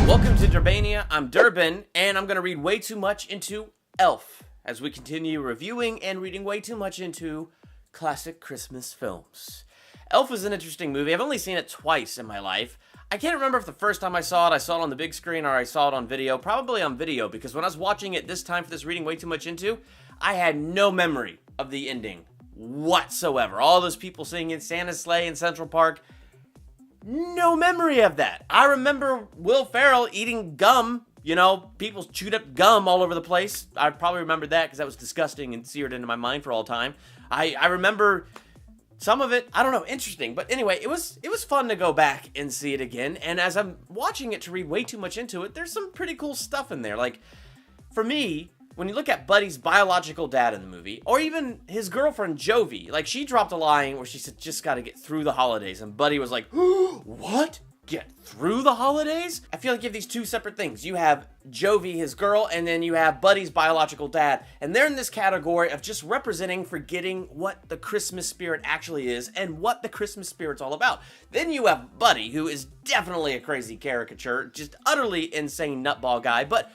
Welcome to Durbania. I'm Durbin, and I'm going to read way too much into Elf as we continue reviewing and reading way too much into classic Christmas films. Elf is an interesting movie. I've only seen it twice in my life. I can't remember if the first time I saw it on the big screen or I saw it on video. Probably on video, because when I was watching it this time for this reading way too much into, I had no memory of the ending whatsoever. All those people singing Santa's Sleigh in Central Park, no memory of that. I remember Will Ferrell eating gum. You know, people chewed up gum all over the place. I probably remembered that because that was disgusting and seared into my mind for all time. I remember some of it. I don't know, interesting. But anyway, it was fun to go back and see it again. And as I'm watching it to read way too much into it, there's some pretty cool stuff in there. Like, for me, when you look at Buddy's biological dad in the movie, or even his girlfriend Jovi, like, she dropped a line where she said, just gotta get through the holidays, and Buddy was like, what? Get through the holidays? I feel like you have these two separate things. You have Jovi, his girl, and then you have Buddy's biological dad, and they're in this category of just representing forgetting what the Christmas spirit actually is and what the Christmas spirit's all about. Then you have Buddy, who is definitely a crazy caricature, just utterly insane nutball guy, but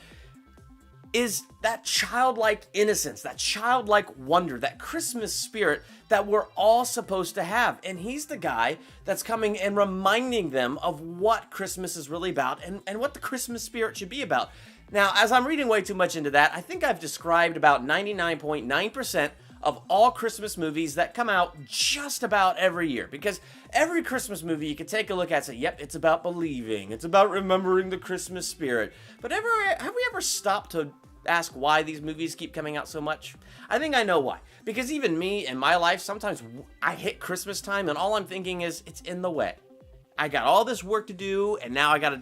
is that childlike innocence, that childlike wonder, that Christmas spirit that we're all supposed to have. And he's the guy that's coming and reminding them of what Christmas is really about and what the Christmas spirit should be about. Now, as I'm reading way too much into that, I think I've described about 99.9% of all Christmas movies that come out just about every year. Because every Christmas movie you can take a look at and say, yep, it's about believing, it's about remembering the Christmas spirit. But have we ever stopped to ask why these movies keep coming out so much? I think I know why. Because even me in my life, sometimes I hit Christmas time and all I'm thinking is, it's in the way. I got all this work to do and now I gotta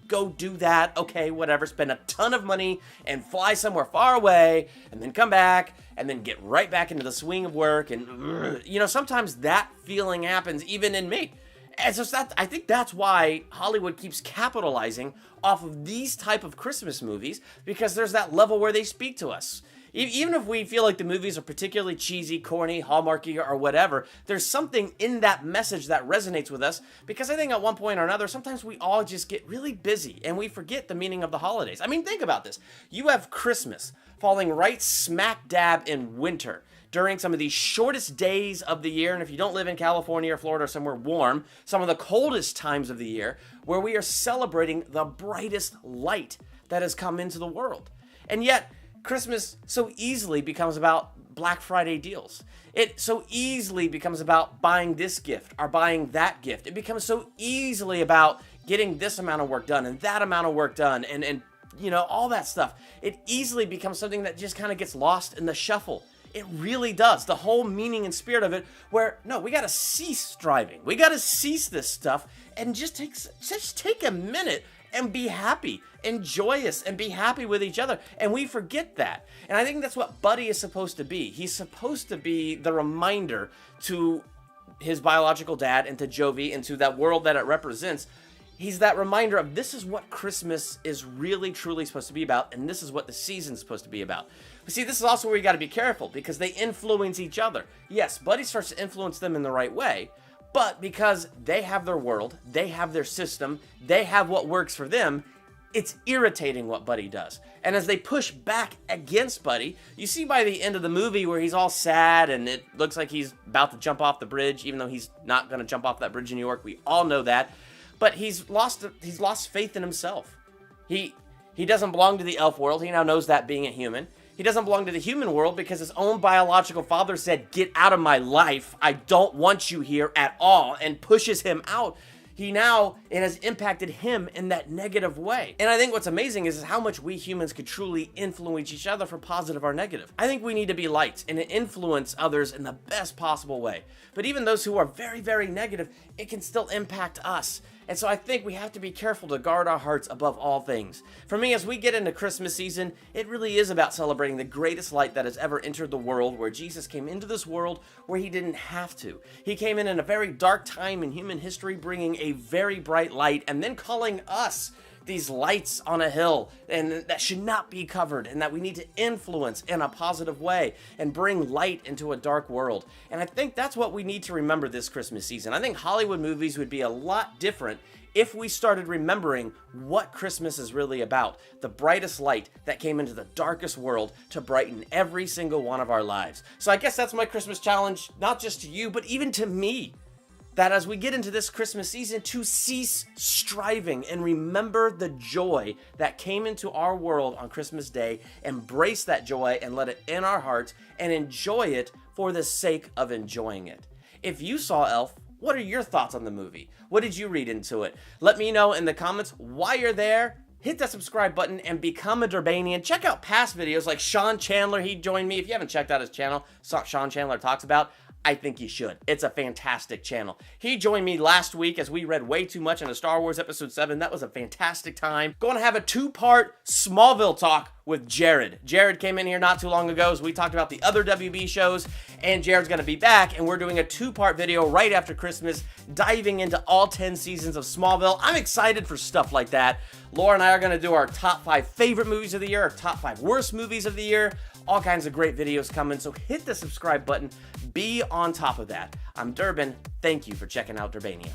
go do that. Okay, whatever, spend a ton of money and fly somewhere far away and then come back and then get right back into the swing of work. And, you know, sometimes that feeling happens even in me. And so I think that's why Hollywood keeps capitalizing off of these type of Christmas movies, because there's that level where they speak to us. Even if we feel like the movies are particularly cheesy, corny, hallmarky, or whatever, there's something in that message that resonates with us, because I think at one point or another, sometimes we all just get really busy and we forget the meaning of the holidays. I mean, think about this. You have Christmas falling right smack dab in winter, during some of the shortest days of the year, and if you don't live in California or Florida or somewhere warm, some of the coldest times of the year, where we are celebrating the brightest light that has come into the world. And yet, Christmas so easily becomes about Black Friday deals. It so easily becomes about buying this gift or buying that gift. It becomes so easily about getting this amount of work done and that amount of work done and you know, all that stuff. It easily becomes something that just kind of gets lost in the shuffle. It really does. The whole meaning and spirit of it, where, no, we got to cease striving. We got to cease this stuff and just take a minute and be happy and joyous and be happy with each other. And we forget that. And I think that's what Buddy is supposed to be. He's supposed to be the reminder to his biological dad and to Jovi and to that world that it represents. He's that reminder of, this is what Christmas is really, truly supposed to be about, and this is what the season's supposed to be about. But see, this is also where you got to be careful, because they influence each other. Yes, Buddy starts to influence them in the right way, but because they have their world, they have their system, they have what works for them, it's irritating what Buddy does. And as they push back against Buddy, you see by the end of the movie where he's all sad and it looks like he's about to jump off the bridge, even though he's not going to jump off that bridge in New York. We all know that. But he's lost faith in himself. He doesn't belong to the elf world. He now knows that, being a human. He doesn't belong to the human world because his own biological father said, get out of my life. I don't want you here at all, and pushes him out. It has impacted him in that negative way. And I think what's amazing is how much we humans could truly influence each other for positive or negative. I think we need to be lights and influence others in the best possible way. But even those who are very, very negative, it can still impact us. And so I think we have to be careful to guard our hearts above all things. For me, as we get into Christmas season, it really is about celebrating the greatest light that has ever entered the world, where Jesus came into this world where he didn't have to. He came in a very dark time in human history, bringing a very bright light and then calling us these lights on a hill and that should not be covered, and that we need to influence in a positive way and bring light into a dark world. And I think that's what we need to remember this Christmas season. I think Hollywood movies would be a lot different if we started remembering what Christmas is really about. The brightest light that came into the darkest world to brighten every single one of our lives. So I guess that's my Christmas challenge, not just to you, but even to me. That as we get into this Christmas season, to cease striving and remember the joy that came into our world on Christmas Day, embrace that joy and let it in our hearts and enjoy it for the sake of enjoying it. If you saw Elf, what are your thoughts on the movie? What did you read into it? Let me know in the comments while you're there. Hit that subscribe button and become a Durbanian. Check out past videos like Sean Chandler. He joined me. If you haven't checked out his channel, Sean Chandler Talks About, I think you should. It's a fantastic channel. He joined me last week as we read way too much into Star Wars Episode 7. That was a fantastic time. Going to have a 2-part Smallville talk with Jared. Jared came in here not too long ago as we talked about the other WB shows, and Jared's going to be back, and we're doing a 2-part video right after Christmas, diving into all 10 seasons of Smallville. I'm excited for stuff like that. Laura and I are going to do our top 5 favorite movies of the year, our top 5 worst movies of the year. All kinds of great videos coming, so hit the subscribe button. Be on top of that. I'm Durbin. Thank you for checking out Durbania.